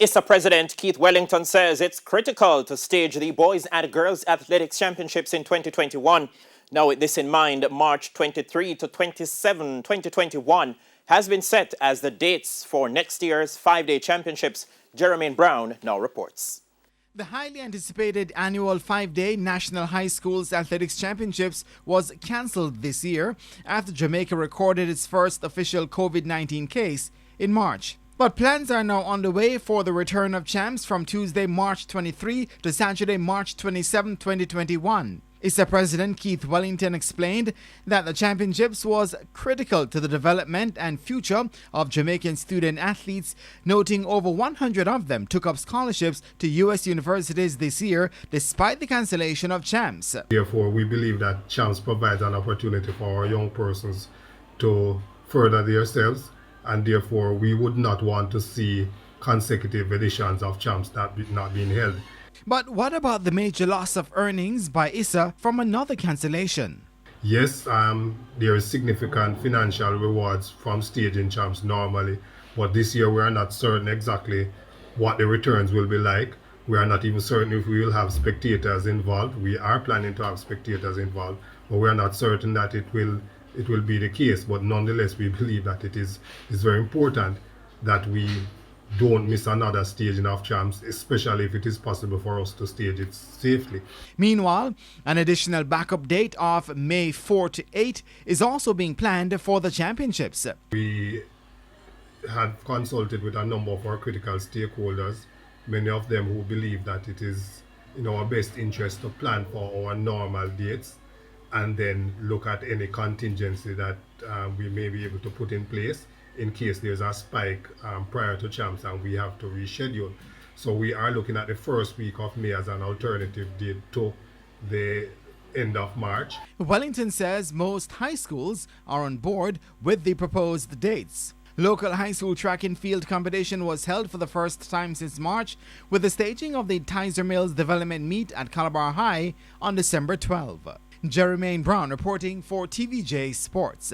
ISA President Keith Wellington says it's critical to stage the Boys and Girls Athletics Championships in 2021. Now, with this in mind, March 23 to 27, 2021 has been set as the dates for next year's five-day championships. Jermaine Brown now reports. The highly anticipated annual five-day National High Schools Athletics Championships was cancelled this year after Jamaica recorded its first official COVID-19 case in March. But plans are now underway for the return of champs from Tuesday, March 23 to Saturday, March 27, 2021. ISA President Keith Wellington explained that the championships was critical to the development and future of Jamaican student athletes, noting over 100 of them took up scholarships to U.S. universities this year despite the cancellation of champs. Therefore, we believe that champs provides an opportunity for our young persons to further themselves, and therefore we would not want to see consecutive editions of champs not being held. But what about the major loss of earnings by ISA from another cancellation? Yes, there is significant financial rewards from staging champs normally, but this year we are not certain exactly what the returns will be like. We are not even certain if we will have spectators involved. We are planning to have spectators involved, but we are not certain that it will be the case. But nonetheless, we believe that it is very important that we don't miss another staging of champs, especially if it is possible for us to stage it safely. Meanwhile, an additional backup date of May 4 to 8 is also being planned for the championships. We had consulted with a number of our critical stakeholders, many of them who believe that it is in our best interest to plan for our normal dates and then look at any contingency that we may be able to put in place in case there's a spike prior to champs and we have to reschedule. So we are looking at the first week of May as an alternative date to the end of March. Wellington says most high schools are on board with the proposed dates. Local high school track and field competition was held for the first time since March, with the staging of the Tizer Mills Development Meet at Calabar High on December 12. Jermaine Brown reporting for TVJ Sports.